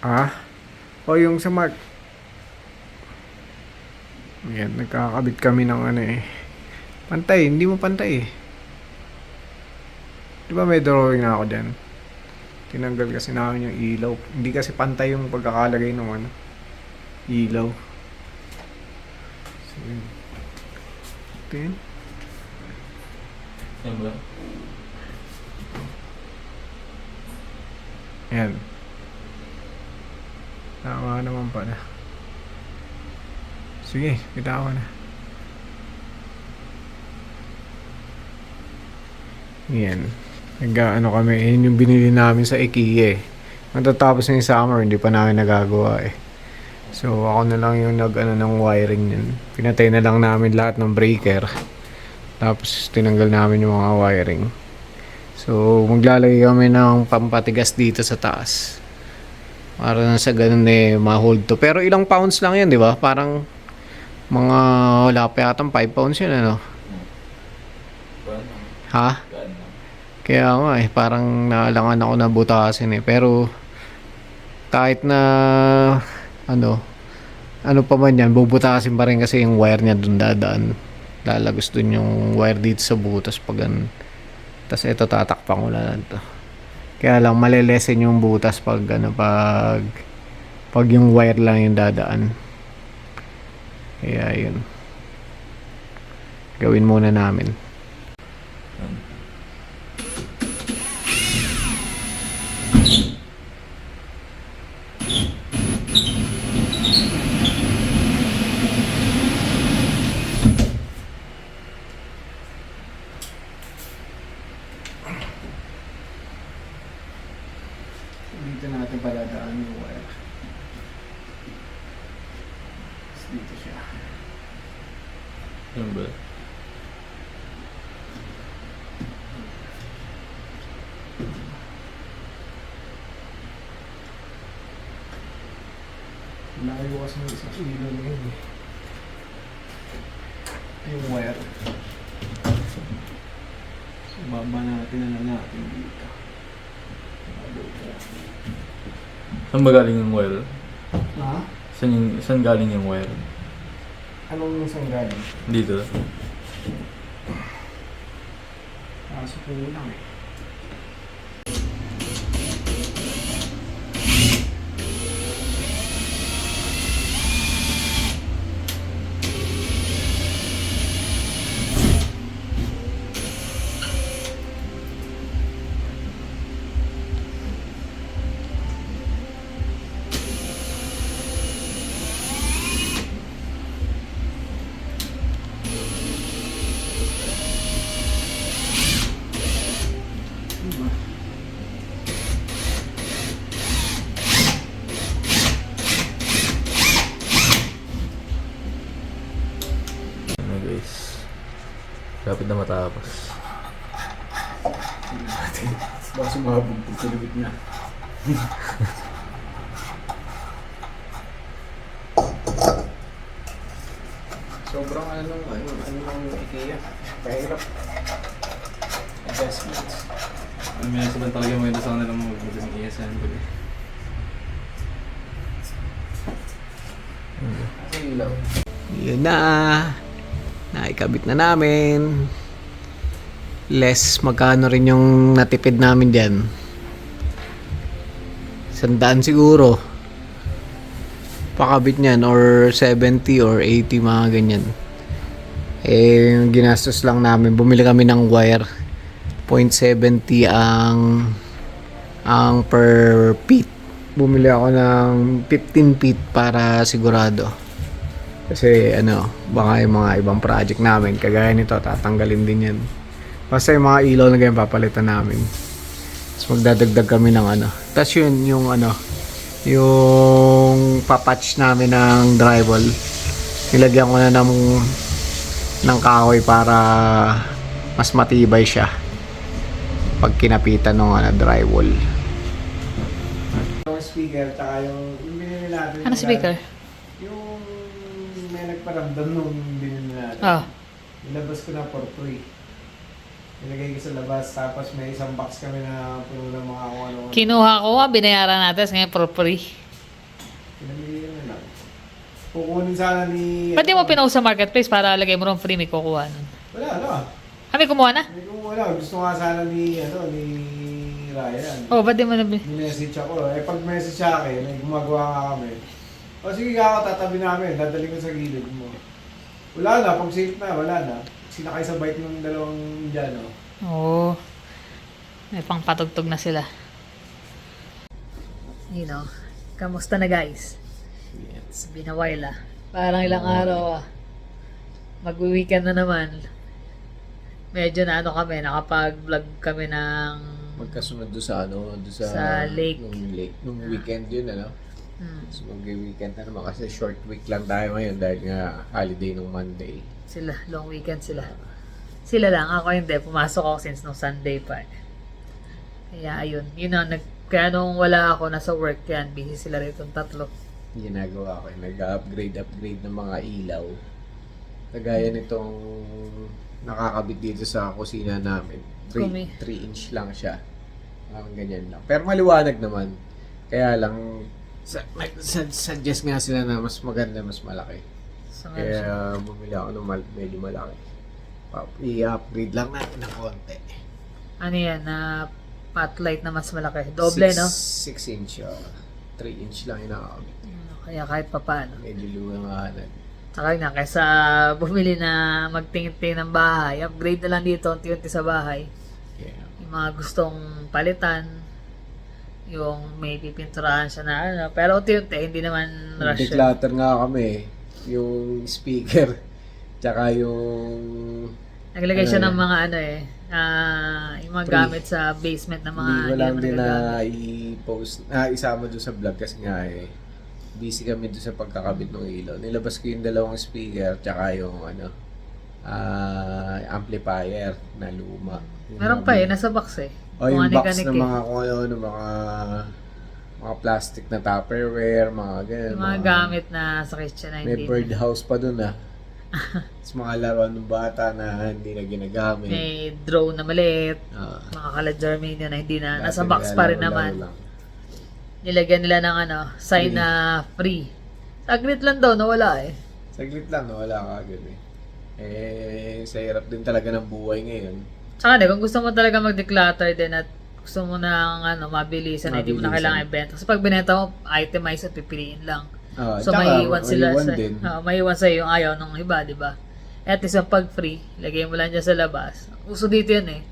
Ah? O yung sa Mark. Yan, nagkakabit kami ng ano eh. Pantay, hindi mo pantay eh. Di ba may drawing na ako dyan? Tinanggal kasi namin yung ilaw. Hindi kasi pantay yung pagkakalagay ng ano, ilaw. So, yun. Ito yun. Yan ba? Yan. Tama naman pala. Sige, bitaw na. Yan. Nag-ano kami, yun yung binili namin sa IKEA eh. Matatapos na yung summer, hindi pa namin nagagawa eh. So ako na lang yung nag-ano ng wiring yun. Pinatay na lang namin lahat ng breaker. Tapos tinanggal namin yung mga wiring. So maglalagay kami ng pampatigas dito sa taas. Para na sa ganun eh, ma-hold to. Pero ilang pounds lang yan, di ba? Parang mga wala pa yatang 5 pounds yun, ano? Ha? Kaya nga eh, parang naalangan ako na butasin eh. Pero kahit na ano pa man yan, bubutasin pa rin kasi yung wire niya dun dadaan. Lalagos dun yung wire dito sa butas pag ganun. Tapos ito tatakpan ko lang to. Kaya lang malelesen yung butas pag pag yung wire lang yung dadaan. Kaya yun. Gawin muna namin. Dito natin padadaan yung wire. Dito siya. Yan ba? Layo kasi ng isang ilaw na yun eh. Yung wire. So, baba natin natin dito. Saan ba galing yung wire? Ha? Saan galing yung wire? Anong isang galing? Dito. Kaso kulang eh. Ano guys? Lapit na matapos. Baka sumabog pag sa libit na. Sobrang ano ng IKEA. Pahirap. Adjustments. May nasaban talaga yung mga sa kanila mo magbuti ng ESN ko eh. Kasi ilaw. Yun na. Naikabit na namin. Less magkano rin yung natipid namin dyan. 100 siguro. Pakabit niyan or 70 or 80 mga ganyan. Eh ginastos lang namin. Bumili kami ng wire. 0.70 ang per feet. Bumili ako ng 15 feet para sigurado. Kasi baka yung mga ibang project namin kagaya nito tatanggalin din yan. Basta yung mga ilaw na ganyan papalitan namin. Tapos magdadagdag kami ng Tapos yun yung yung papatch namin ng drywall. Nilagyan ko na ng kahoy para mas matibay siya pag kinapitan ng drywall. Yung speaker, tsaka yung binili natin. Ano speaker? Yung may nagparamdam nung binili natin. Oh. Nilabas ko na for free. Nilagay ko sa labas, tapos may isang box kami na puno ng mga kung ano. Kinuha ko, binayaran natin ngayon for free. Pinamili na lang. Kukunin sana ni... Ba't di mo pinost sa marketplace para lagay mo ron free, may kukuha nun? Wala, ano ah. Kami kumuha na? Hindi ko wala. Gusto nga sana ni Ryan. Oh, ba't di mo nabi? Ni-message ako. Eh, pag message sa akin, ay gumagawa nga kami. O sige ako, tatabi namin. Dadali ko sa gilid mo. Wala na. Pag safe na, wala na. Sinakay sa bike ng dalawang Indiano. Oo. May pangpatugtog na sila. You know, kamusta na guys? Yes. Binawayla. Parang ilang araw mag-weekend na naman. Medyo na ano kami, nakapag-vlog kami ng Magkasunod doon sa Sa lake. Nung weekend yun, ano? So mag-weekend na naman kasi short week lang tayo ngayon dahil nga holiday nung Monday. sila, long weekend sila. Sila lang, ako hindi. Pumasok ako since nung Sunday pa. Kaya ayun, yun ang kaya nung wala ako, nasa work yan, busy sila rito tatlo. Ginagawa ko, nag-upgrade ng mga ilaw. Kagaya nitong nakakabit dito sa kusina namin. Kumi. 3-inch lang siya. Parang ganyan lang. Pero maliwanag naman. Kaya lang, suggest nga sila na mas maganda, mas malaki. So, nga siya. Kaya bumili ako ng medyo malaki. I-upgrade lang natin ng konti. Ano yan, na spotlight na mas malaki. Doble, no? 6-inch. 3-inch lang inakakabit. Kaya kahit pa paano. Medyo luwanganan. Saka nga, kaysa bumili na magtingin-tingin ng bahay, upgrade na lang dito, unti-unti sa bahay. Yeah. Yung mga gustong palitan, yung may pipinturahan siya na ano, pero unti-unti, hindi naman rush yun. Declutter nga kami. Yung speaker. Tsaka yung... Naglagay siya ano ng mga ano yung mga gamit sa basement ng mga Hindi ko lang din na nagagamit. i-post, isama doon sa vlog kasi nga busy kami doon sa pagkakabit ng ilaw. Nilabas ko yung dalawang speaker tsaka yung amplifier na luma. Yung Meron pa nasa box eh. O yung box Kanik-kanik ng mga kung ano, mga plastic na Tupperware, mga ganyan. Yung mga gamit na sa kitchen na May hindi birdhouse pa doon Tapos mga laruan ng bata na hindi na ginagamit. may drone na maliit, Ah, mga kala Germania na hindi na, nasa dati box pa rin nilalaro naman. lang. Nilagyan nila ng sign Free. na free. Saglit lang daw, nawala eh. Saglit lang, no? Wala ka agad sa hirap din talaga ng buhay ngayon. Tsaka kung gusto mo talaga mag-declutter din at gusto mo nang mabilisan na hindi mo na Mabilisan. kailangan ibenta. Kasi pag binenta mo, itemize at pipiliin lang. So Tsaka, may iwan sila maiwan sa din. may iwan sa yung ayaw ng iba, di ba? At least yung pag free, lagay mo lang dyan sa labas. Uso dito yun eh.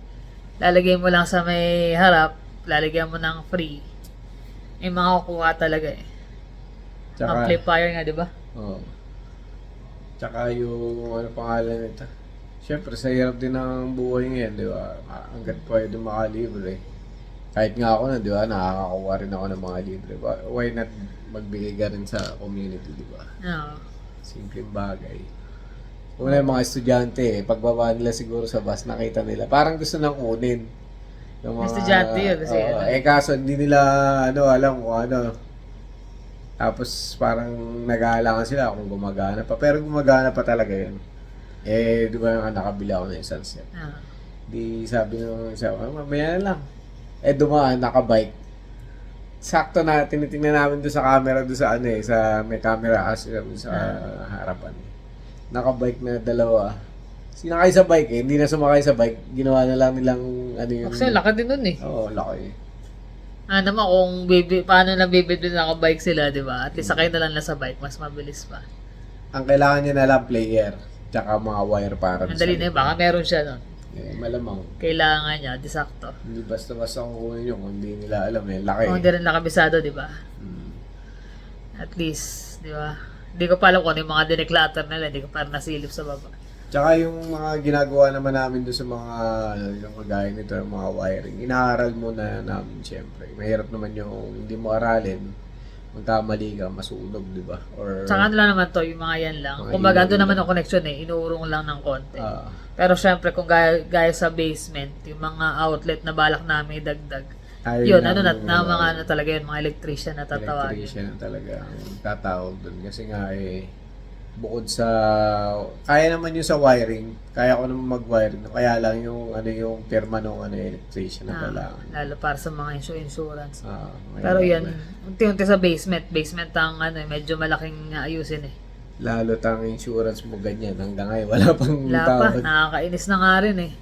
Lalagay mo lang sa may harap, lalagyan mo ng free. May mga kukuha talaga eh. Tsaka, Amplifier nga, di ba? oh. Tsaka yung ano pangalan nito. Siyempre, sa hirap din ng buhay ngayon, di ba? Hanggat pwede makalibre. Kahit nga ako na, di ba? Nakakakuha rin ako ng mga libre. Why not magbigay ka rin sa community, di ba? Oo. Simpleng bagay. Una yung mga estudyante, pagbaba nila siguro sa bus, nakita nila. Parang gusto nang kunin. Yung Estudyante yun kasi kaso hindi nila alam kung ano. Tapos parang nag-aalangan sila kung gumagana pa. Pero gumagana pa talaga yun. Di ba yung nakabila ako ng isang set. Oo. Di sabi nung isa, mamaya na lang. Dumaan, nakabike. Sakto na, tinitingnan namin doon sa camera, doon sa sa may camera kasi sa harapan. Nakabike na dalawa. Sinakay sa bike hindi na sumakay sa bike. Ginawa na lang nilang yun. Actually, laki din nun eh. Oo, laki. Naman kung paano na bibili nakabike sila, di ba? At least sakay na lang sa bike, mas mabilis pa. Ang kailangan niya na lang player, tsaka mga wire para Ang dali na yun, baka meron siya nun. malamang. Kailangan niya, di sakto. Hindi basta-basta kukunin yun kung hindi nila alam laki. Kung hindi rin nakabisado, di ba? Hmm. At least, di ba? Hindi ko pa alam kung ano yung mga dineclutter nila, hindi ko pa nasilip sa baba. Tsaka yung mga ginagawa naman namin doon sa mga yung kagaya nito, yung mga wiring, inaaral muna namin siyempre. Mahirap naman yung hindi mo aralin, magkamali ka, masunog, di ba? Or, Tsaka ano lang naman to, yung mga yan lang. Mga Kumbaga, ilaw doon naman lang. ang connection inuurong lang ng konti. ah, Pero syempre, kung gaya sa basement, yung mga outlet na balak namin idagdag, ayaw yun, namin na mga talaga yun, mga electrician na tatawagin. electrician na talaga ang tatawag doon. Kasi nga bukod sa kaya naman yung sa wiring, kaya ko naman mag-wiring, kaya lang yung yung pirma ng electrician na kailangan. Lalo para sa mga insurance. May- Pero yan, unti-unti sa basement ang medyo malaking ayusin eh. Lalo tang insurance mo ganyan, hanggang ngayon wala pang Wala pa, tawad. nakakainis na nga rin eh.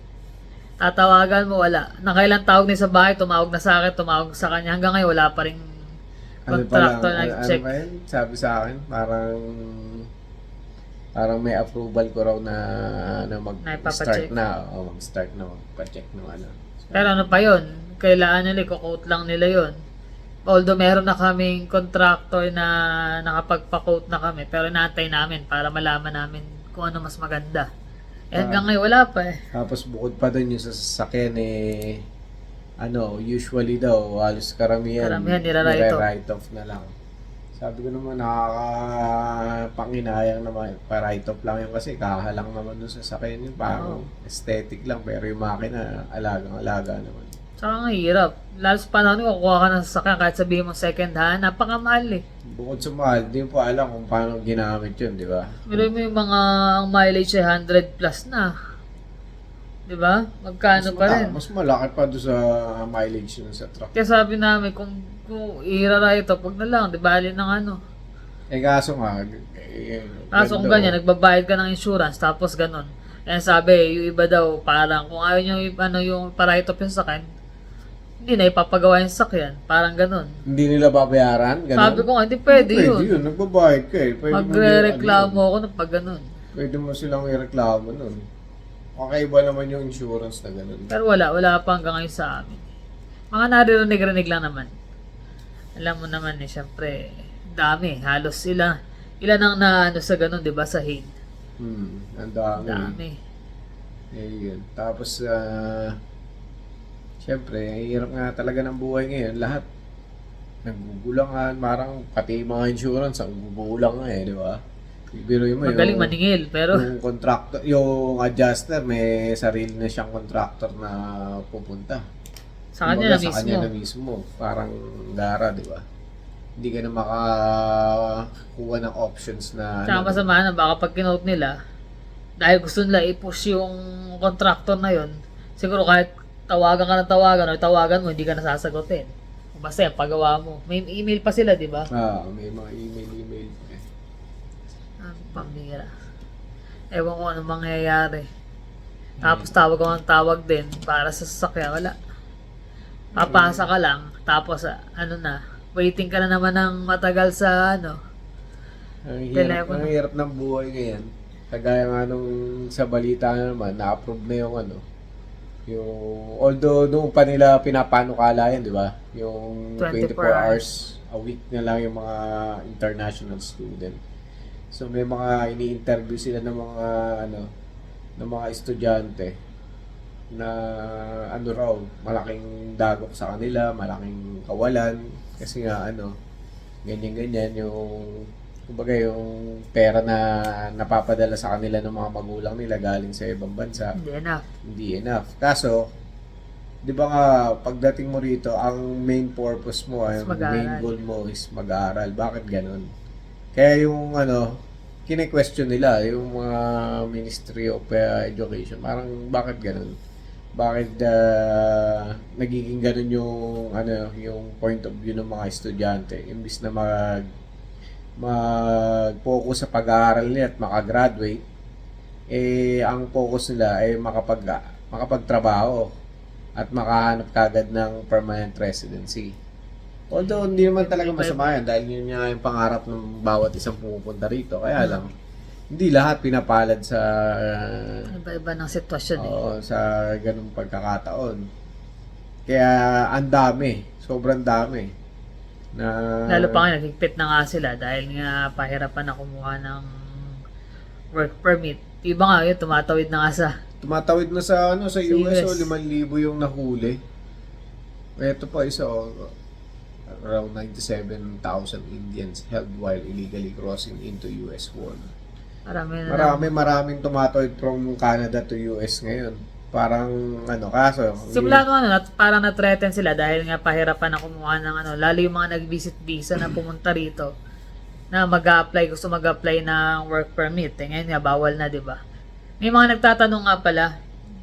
Tatawagan mo, wala. Nakailang tawag na sa bahay, tumawag na sa akin, tumawag sa kanya. Hanggang ngayon, wala pa rin contractor na check. Ano ba yun? Sabi sa akin, parang may approval ko raw na Naipapacheck. mag-start na. O, mag-start na magpa-check ng ano. Pero ano pa yun? Kailangan nila, i-quote lang nila yun. Although meron na kaming contractor na nakapagpa-quote na kami, pero inaantay namin para malaman namin kung ano mas maganda. Eh, hanggang ngayon, wala pa eh. Tapos bukod pa dun yung sa sasakyan usually daw, halos karamihan nire-write off na lang. Sabi ko naman, nakakapanginayang naman, pa-write off lang yun kasi kahalang naman dun sa sasakyan yun, parang aesthetic lang, pero yung makina, alagang-alaga naman. Saka nga hirap. Lalo sa panahon ko, kukuha ka ng sasakyan kahit sabihin mo second hand, napakamahal eh. Bukod sa mahal, di po alam kung paano ginamit yun, di ba? Pero mo yung mga ang mileage ay 100 plus na. Di ba? Magkano pa rin. Mas malaki pa doon sa mileage yun sa truck. Kaya sabi namin, kung irara ito, pag na lang, di bali ng ano. Kaso nga, Kaso kung ganyan, nagbabayad ka ng insurance, tapos ganun. Kaya sabi, yung iba daw, parang kung ayaw nyo yung para-write off yung sakyan, hindi na ipapagawa yung sakyan. Parang ganun. hindi nila babayaran, ganun. Sabi ko nga, hindi pwede yun. Pwede yun, nagbabayad ka eh. Pwede mo Magre-reklamo ako ng pag ganun. Pwede mo silang ireklamo nun. Kakaiba naman yung insurance na ganun. Pero wala pa hanggang ngayon sa amin. Mga naririnig-rinig lang naman. Alam mo naman eh, syempre, dami. Halos ilan ang naano sa ganun, di ba, sa hate. Ang dami. Dami. Yun. Tapos, syempre, hirap nga talaga ng buhay ngayon. Lahat naggugulangan, parang pati yung mga insurance, ang gugulang nga eh, di ba? Biruin mo Magaling maningil, pero yung contractor, yung adjuster, may sarili na siyang contractor na pupunta. sa kanya na Kumbaga, mismo. Sa kanya na mismo. Parang gara, di ba? Hindi ka na makakuha ng options na... Tsaka masama na, baka pag kinote nila, dahil gusto nila i-push yung contractor na yon, siguro kahit tawagan ka ng tawagan o tawagan mo, hindi ka nasasagutin. Basta yan, pagawa mo. May email pa sila, di ba? may mga email. Ang pambira. Ewan ko anong mangyayari. Tapos tawag ko ng tawag din para sa sasakyan. Wala. Papasa ka lang. Tapos waiting ka na naman ng matagal sa telepono. Ang hirap ng buhay ngayon. Kagaya nga nung sa balita naman, na-approve na although noong pa nila pinapanukala yan, di ba? Yung 24 24 hours a week na lang yung mga international student. So may mga ini-interview sila ng mga estudyante na raw, malaking dagok sa kanila, malaking kawalan kasi nga ganyan kumbaga yung pera na napapadala sa kanila ng mga magulang nila galing sa ibang bansa. Hindi enough. Kaso, di ba nga, pagdating mo rito, ang main purpose mo, ang main goal mo is mag-aaral. Bakit ganun? Kaya yung kine-question nila, yung mga Ministry of Education, parang bakit ganun? Bakit nagiging ganun yung point of view ng mga estudyante? Imbis na mag-focus sa pag-aaral nila at makagraduate, ang focus nila ay makapagtrabaho at makahanap kagad ng permanent residency. Although hindi naman talaga masama yan dahil yun nga yung pangarap ng bawat isang pumupunta rito. Kaya lang, hindi lahat pinapalad sa Iba-iba ng sitwasyon sa ganung pagkakataon. Kaya ang dami, sobrang dami. Lalo pa nga, nagigpit na nga sila dahil nga pahirapan na kumuha ng work permit. Iba nga yun, tumatawid na sa sa US, 5,000 yung nahuli. Ito pa isa, around 97,000 Indians held while illegally crossing into US border. Maraming tumatawid from Canada to US ngayon. Parang kaso simula ko parang na-threaten sila dahil nga pahirapan na kumuha ng lalo yung mga nag-visit visa na pumunta rito. na gusto mag-apply ng work permit. Ngayon nga, bawal na, di ba? May mga nagtatanong nga pala,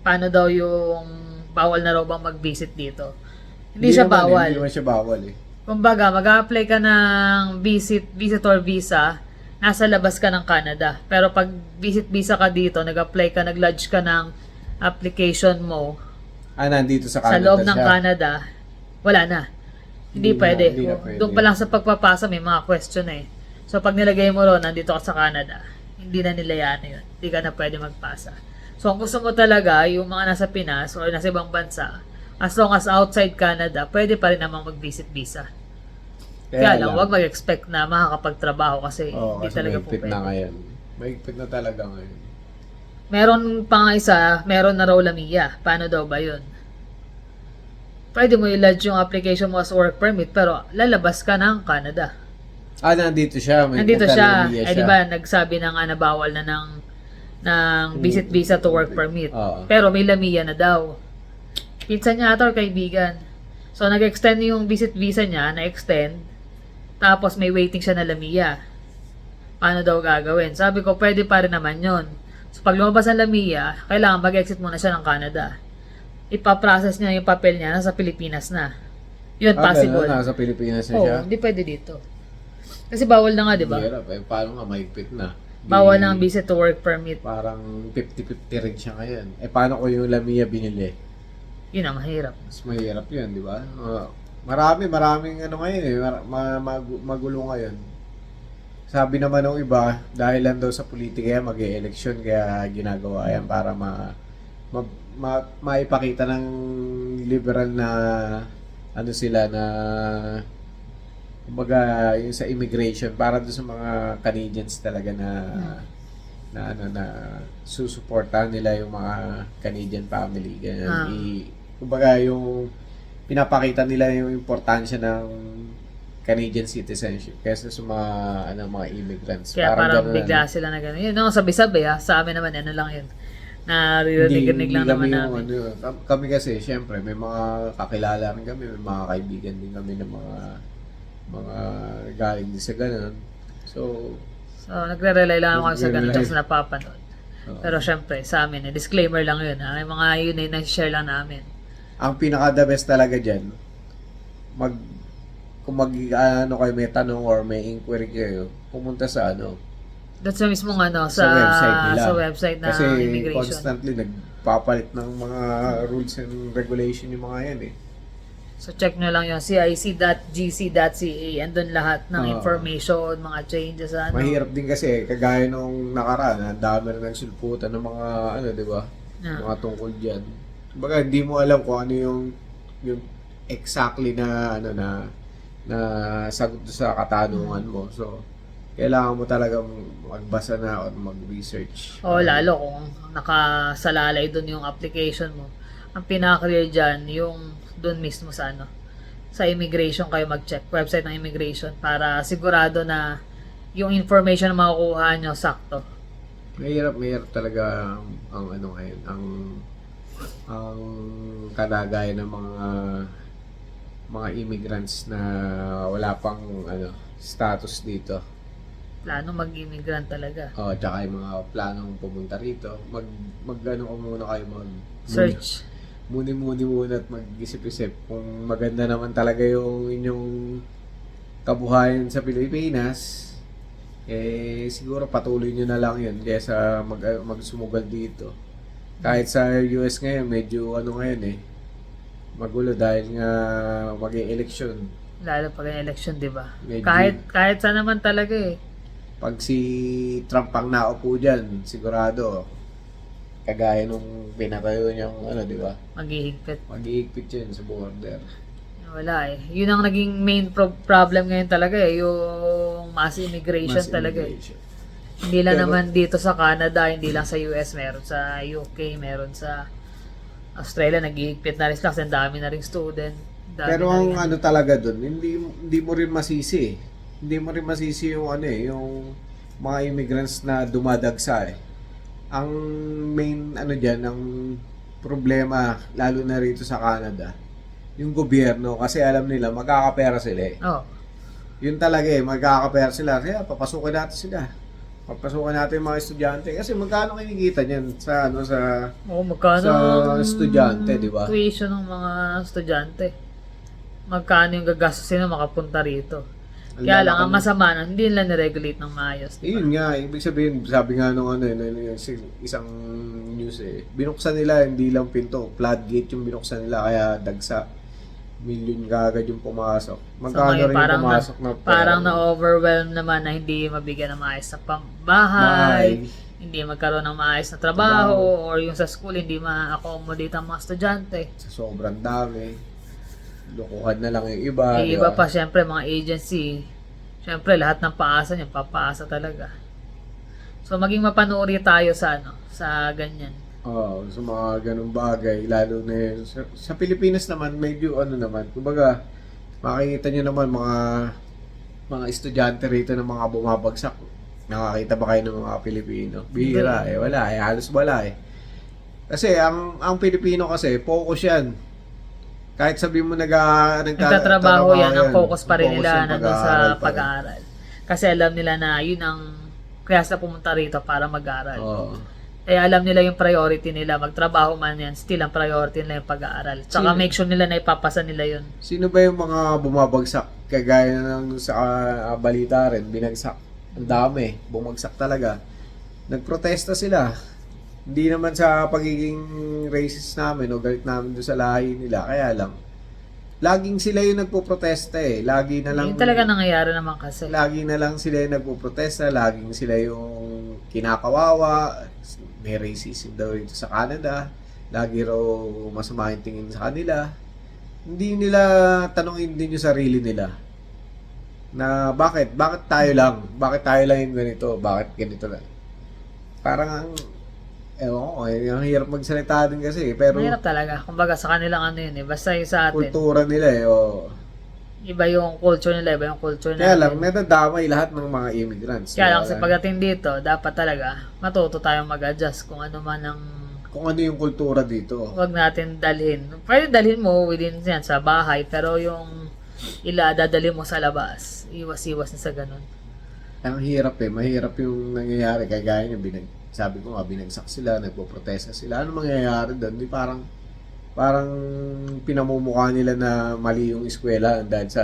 paano daw yung bawal na raw bang mag-visit dito? Hindi siya naman bawal. Hindi naman siya bawal eh. Kumbaga, mag-apply ka ng visitor visa, nasa labas ka ng Canada. Pero pag visit visa ka dito, nag-apply ka, nag-lodge ka ng application mo Nandito sa sa Canada loob ng siya. Canada, wala na. Hindi pwede. Hindi na pwede. Doon pa lang sa pagpapasa may mga question eh. So pag nilagay mo ron, nandito ka sa Canada, hindi na nila yan yun. Hindi ka na pwede magpasa. So kung gusto mo talaga, yung mga nasa Pinas o nasa ibang bansa, as long as outside Canada, pwede pa rin namang mag-visit visa. Kaya lang, huwag mag-expect na makakapagtrabaho kasi Oo, hindi kasi talaga po mahigpit pwede. na ngayon. Mahigpit na talaga ngayon. Meron pa nga isa, meron na raw Lamia. Paano daw ba yun? Pwede mo i-lodge yung application mo as work permit pero lalabas ka ng Canada. Nandito siya. Nandito siya. nagtalamia Di ba, nagsabi na nga na bawal na ng visit visa to work permit. Oo. Pero may Lamia na daw. Pinsan niya ata or kaibigan. So, nag-extend yung visit visa niya, na-extend. Tapos, may waiting siya na Lamia. Paano daw gagawin? Sabi ko, pwede pa rin naman yun. So, pag lumabas ang Lamia, kailangan mag-exit muna siya ng Canada. Ipaprocess niya yung papel niya, nasa Pilipinas na. Yun, possible. Ganun, nasa Pilipinas na Oo, siya. hindi pwede dito. Kasi bawal na nga, di ba? Hirap eh. Paano nga mahigpit na? Bawal na ang visit to work permit. Parang 50-50 rin siya ngayon. Paano ko yung Lamia binili? Yun ang mahirap. Mas mahirap yun, di ba? Maraming ano ngayon eh. Magulo ngayon. Sabi naman ng iba, dahil lang daw sa politika mag-e-election, kaya ginagawa yan para maipakita ng liberal na ano sila na kumbaga yung sa immigration para doon sa mga Canadians talaga na susuportahan nila yung mga Canadian family ganyan. Kumbaga yung pinapakita nila yung importansya ng Canadian citizenship kaysa sa mga immigrants. Kaya parang ganun, bigla sila na gano'n. Yun, no, sabi-sabi sa amin naman, ano lang yun. Naririnig lang naman namin. Kami kasi, syempre, may mga kakilala rin kami, may mga kaibigan din kami ng mga galing din sa ganun. So, nagre-rely lang ako sa ganun Nagre-rely. sa napapanood. Oo. Pero syempre, sa amin, disclaimer lang yun. Yung mga yun ay nag-share lang namin. ang pinaka-the best talaga dyan, kung kayo may tanong or may inquiry kayo, pumunta sa Doon sa mismong sa website nila. sa website ng Kasi immigration. constantly nagpapalit ng mga rules and regulation yung mga yan eh. So check nyo lang yung cic.gc.ca. Andun lahat ng Oo. information, mga changes, Mahirap din kasi, kagaya nung nakaraan, ang dami rin nagsulputan ng mga, di ba? Mga tungkol dyan. Kumbaga, hindi mo alam kung ano yung exactly na, na sagot sa katanungan mo. So, kailangan mo talagang magbasa na o mag-research. O lalo kung nakasalalay doon yung application mo. Ang pinaka-clear dyan, yung doon mismo sa sa immigration kayo mag-check, website ng immigration para sigurado na yung information na makukuha nyo sakto. Mahirap talaga ang ngayon, ang kalagayan ng mga immigrants na wala pang status dito. Plano mag-immigrant talaga. Tsaka yung mga planong pumunta rito, muna kayo Search. muna at mag-isip-isip kung maganda naman talaga yung inyong kabuhayan sa Pilipinas, siguro patuloy nyo na lang yun kaysa magsumugal dito. Kahit sa US ngayon, medyo ngayon magulo dahil nga mag-e-election. Lalo pag ang election, di ba? Medyo- Kahit saan naman talaga Pag si Trump ang naupo dyan, sigurado, kagaya nung pinatayo niyang, di ba? maghihigpit. Mag-iigpit yan sa border. Wala Yun ang naging main problem ngayon talaga yung mass immigration Mass talaga immigration. Hindi lang Pero- naman dito sa Canada, hindi lang sa US, meron sa UK, meron sa Australia, nag-iigpit na rin sila kasi ang dami na rin student. Dami Pero na ang rin- talaga dun, hindi mo rin masisi. Hindi mo rin masisi yung yung mga immigrants na dumadagsa Ang main diyan, ang problema lalo na rito sa Canada, yung gobyerno kasi alam nila magkakapera sila Oh, Yun talaga eh, magkaka-pair sila. Kaya papasukin natin sila. Papasukin natin yung mga estudyante. Kasi magkano kinikita niyan sa ano sa Oo, magkano sa ang estudyante, di ba? tuition ng mga estudyante? Magkano yung gagastusin na makapunta rito? Ang Kaya lang, lalaki ang masama na, hindi nila niregulate ng maayos. Diba? Yun nga, ibig sabihin, sabi nga nung ano, isang news eh, binuksan nila, hindi lang pinto, floodgate yung binuksan nila, kaya dagsa, million kagad yung pumasok. Magkano ngayon, rin yung parang pumasok na Parang na-overwhelm naman na hindi mabigyan ng maayos na pambahay, hindi magkaroon ng maayos na trabaho, or yung sa school hindi ma-accommodate ang mga estudyante. sa sobrang dami. Lukuhan na lang yung iba. Eh, di iba ba? pa, syempre, mga agency, syempre, lahat ng paasa niya, papaasa talaga. So, maging mapanuri tayo sa, ano, sa ganyan. Oo, sa mga ganung bagay, lalo na yun. Sa Pilipinas naman, medyo ano naman, kumbaga, makikita nyo naman mga estudyante rito ng mga bumabagsak. Nakakita ba kayo ng mga Pilipino? Bihira eh, wala eh, halos wala eh. Kasi ang Pilipino kasi, focus yan. Kahit sabi mo Nagtatrabaho yan, ang focus pa rin focus nila yan, nandun sa pag-aaral pa rin. pag-aaral. Kasi alam nila na yun ang kaya sila pumunta rito para mag-aaral. Oo. Kaya alam nila yung priority nila, magtrabaho man yan, still ang priority nila yung pag-aaral. Tsaka Sino? make sure nila na ipapasa nila yun. Sino ba yung mga bumabagsak? Kagaya ng sa balita rin, binagsak. Ang dami, bumagsak talaga. Nagprotesta sila. Hindi naman sa pagiging racist namin o galit namin doon sa lahi nila. Kaya lang, laging sila yung nagpo-protesta eh. Lagi na lang, Yun talaga nangyayari naman kasi. lagi na lang sila yung nagpo-protesta. Laging sila yung kinakawawa. May racism daw dito sa Canada. Lagi raw masama yung tingin sa kanila. Hindi nila tanongin din yung sarili nila. Na bakit tayo lang? Bakit tayo lang yung ganito? Bakit ganito lang? Parang ewan ko, ang hirap magsalita din kasi pero Mahirap talaga. Kumbaga sa kanilang ano yun eh. Basta yung sa atin, kultura nila eh. Oh. iba yung culture nila, iba yung culture Kaya lang, natin. nadadamay lahat ng mga immigrants. Kaya lang Kaya kasi pagdating dito, dapat talaga matuto tayong mag-adjust kung ano man ang kung ano yung kultura dito. huwag natin dalhin. Pwede dalhin mo within yan sa bahay, pero yung dadalhin mo sa labas, iwas-iwas na sa ganun. Ang hirap eh. Mahirap yung nangyayari. Kagaya niya, sabi ko nga, binagsak sila, nagpo-protesta sila. Ano mangyayari doon? Di parang pinamumukha nila na mali yung eskwela dahil sa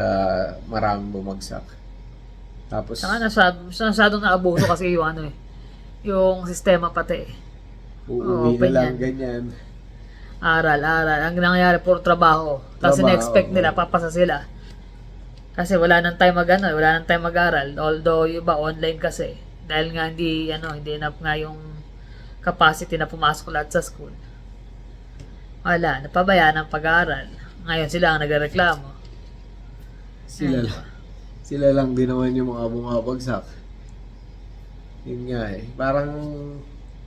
maraming bumagsak. Tapos, Saka nasyadong naabuso kasi yung ano eh, yung sistema pati eh. uuwi open na lang, yan. ganyan. Aral. Ang nangyayari, puro trabaho. Tapos Trabaho, in-expect nila, oo. papasa sila. Kasi wala nang time wala nang time mag-aral. Although yung iba online kasi. Dahil nga hindi enough nga yung capacity na pumasok lahat sa school. Wala, napabayaan ang pag-aaral. Ngayon sila ang nagreklamo. Sila lang din naman yung mga bumabagsak. Yun nga eh. Parang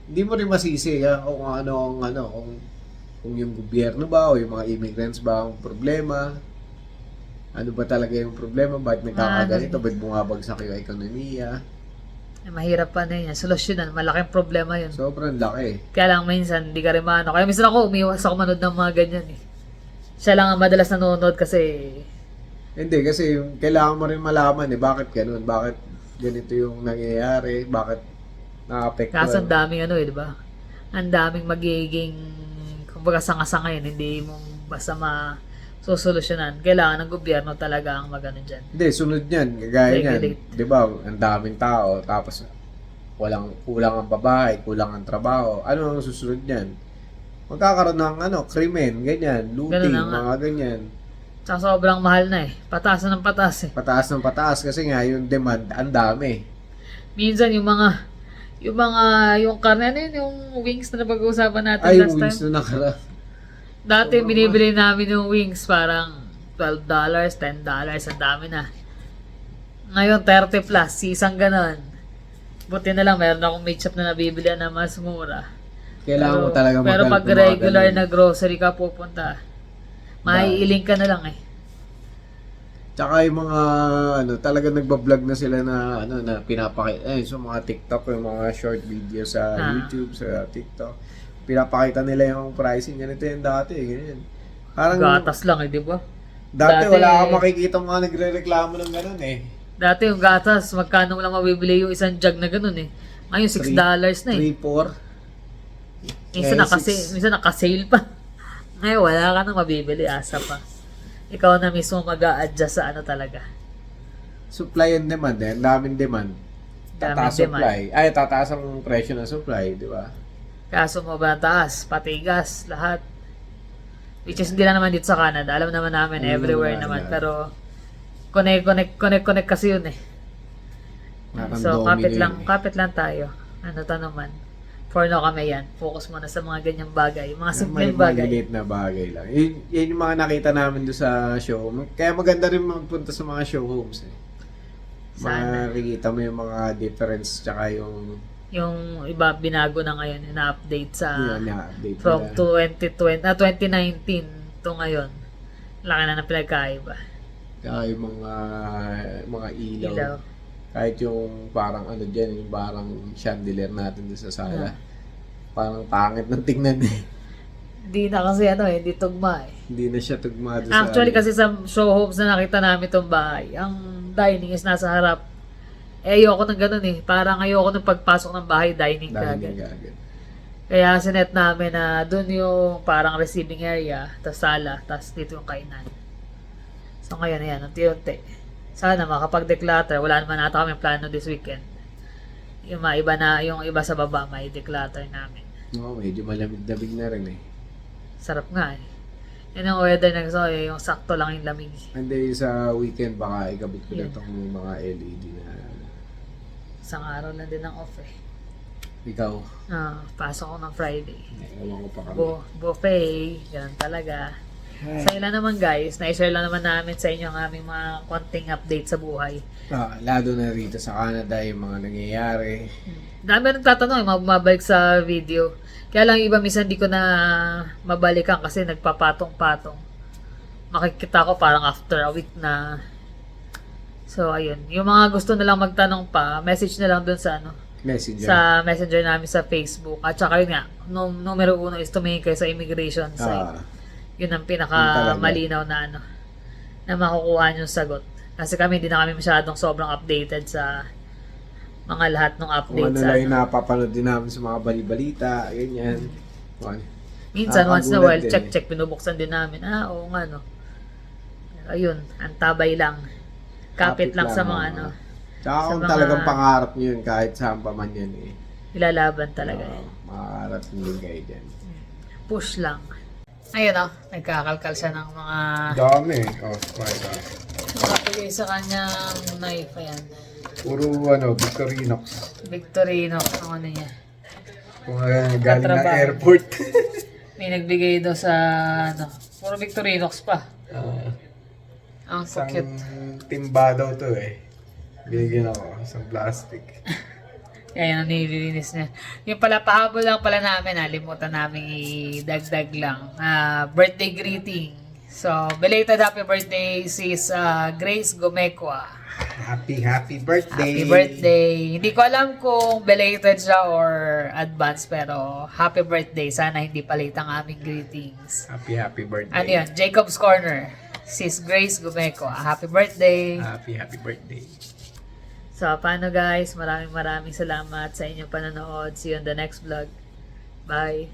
hindi mo rin masisi kung kung yung gobyerno ba o yung mga immigrants ba ang problema. Ano ba talaga yung problema? Bakit nagkakaganito? Bakit bumabagsak yung ekonomiya? Eh, mahirap pa na yun. Solusyonan, malaking problema yun. Sobrang laki. Kaya lang minsan, hindi ka rin maano. Kaya minsan ako, umiwas ako manood ng mga ganyan eh. Siya lang ang madalas nanonood kasi Hindi, kasi kailangan mo rin malaman eh, bakit ganun? Bakit ganito yung nangyayari? Bakit na-apektuhan? kaso ang daming ano eh, di ba? Ang daming magiging, kumbaga sanga-sanga yun, hindi mo basta susolusyonan. Kailangan ng gobyerno talaga ang magano dyan. Hindi, sunod yan. Gaya niyan. Regulate. Di ba? Ang daming tao. Tapos, kulang ang babae, kulang ang trabaho. Ano ang susunod niyan? Magkakaroon ng krimen, ganyan, looting, Ganun na nga. mga ganyan. Tsaka sobrang mahal na eh. Pataas na ng pataas eh. Pataas ng pataas kasi nga yung demand, ang dami. Minsan yung karne, ano yun, yung wings na napag-uusapan natin Ay, last yung wings time. na nakaraan. Dati binibili namin yung wings parang $12, $10, ang dami na. Ngayon 30 plus, isang ganon. Buti na lang meron akong meat shop na nabibili na mas mura. Kailangan mo talaga Pero maghanap pag ng mga regular ganun. na grocery ka pupunta, maiiling ka na lang eh. Tsaka yung mga talaga nagbablog na sila na na pinapakita sa mga TikTok, yung mga short video sa YouTube, sa TikTok. Pinapakita nila yung pricing ganito yung dati, ganyan. Parang Gatas lang eh, di ba? dati dati- wala kang makikita mga nagrereklamo ng ganun eh. Dati yung gatas, magkano lang mabibili yung isang jug na ganun eh. Ngayon, $6 na eh. 3, 4. Minsan nakasale pa. Ngayon, wala ka nang mabibili. Asa pa. Ikaw na mismo mag-a-adjust sa ano talaga. Supply and demand eh. Ang daming demand. Tataas Daming supply. Ay, tataas ang presyo ng supply, di ba? Kaso mo ba taas, pati gas, lahat. Which is hindi lang naman dito sa Canada. Alam naman namin, Alam everywhere naman naman. yan. Pero, connect kasi yun eh. Parang So, domino yun eh. kapit lang tayo. Ano to naman. For now kami yan. Focus muna sa mga ganyang bagay. Mga simpleng bagay. Maliliit na bagay lang. Yun yung mga nakita namin doon sa show. Kaya maganda rin magpunta sa mga show homes eh. Sana. Makikita mo yung mga difference tsaka yung Yung iba binago na ngayon, na-update sa update from nila. 2019 to ngayon. Laki na ng pinagkaiba. Tsaka yung mga ilaw. Ilaw. Kahit yung parang ano dyan, yung parang chandelier natin doon sa sala. Parang pangit ng tingnan eh. Hindi na kasi hindi tugma eh. Hindi na siya tugma doon sa... Actually kasi sa show homes na nakita namin itong bahay, ang dining is nasa harap. Ayoko ng ganun eh. Parang ayoko ng pagpasok ng bahay, dining Dining kagad. agad. Kaya sinet namin na doon yung parang receiving area, tas sala, tas dito yung kainan. So ngayon, ayan, unti-unti. Sana makapag-declutter. Wala naman ata kami plano this weekend. Yung iba sa baba, may declutter namin. Oo, medyo malamig-damig na rin eh. Sarap nga eh. Yan ang weather na gusto ko eh, yung sakto lang yung lamig. Hindi sa weekend baka ikabit ko na Yeah. itong mga LED na... Isang araw lang din ang off eh. Ikaw, Pasok ko ng Friday. ewan ko pa kami. Buffet, ganun talaga. Sa ilan naman guys, na-share lang naman namin sa inyo ang aming mga konting update sa buhay. Lalo na rito sa Canada yung mga nangyayari. Dami rin tatanong, mga bumabalik sa video. Kaya lang iba minsan di ko na mabalikan kasi nagpapatong-patong. Makikita ko parang after a week na. So ayun, yung mga gusto nilang magtanong pa, message na lang dun sa Messenger. sa messenger namin sa Facebook. At saka yun nga, numero 1 is tumingin kayo sa immigration site. Yun ang pinaka malinaw na na makukuha nyo sagot. Kasi kami hindi na kami masyadong sobrang updated sa mga lahat ng Kung updates. ano lang yung napapanood din namin sa mga balibalita, ganyan. Minsan once na while, din check, pinubuksan din namin. Oo nga no. Ayun, antabay lang. Kapit lang sa mga Tsaka sa kung mga- talagang pangarap nyo yun, kahit saan pa man yan eh. ilalaban talaga. Makaharap din kayo dyan. Push lang. Ayun nagkakalkal siya ng mga Dami. Right. nakapigay sa kanyang knife. Ayan. Puro Victorinox. Victorinox ang ano niya. Kung galing na Katrabaho. airport. May nagbigay daw sa puro Victorinox pa. Ang Isang cute. timba daw to eh. Binigyan ako, isang plastic. Kaya yun, nililinis niya. Yung pala, pahabol lang pala namin, limutan namin idagdag lang. Birthday greeting. So, belated happy birthday sis Grace Gomecua. Happy birthday! Happy birthday! Hindi ko alam kung belated siya or advance, pero happy birthday. Sana hindi palit ang aming greetings. Happy birthday! Ano yun? Jacob's Corner. Sis Grace Gomecua. Happy birthday! Happy birthday! So, paano guys? Maraming salamat sa inyong panonood. See you on the next vlog. Bye!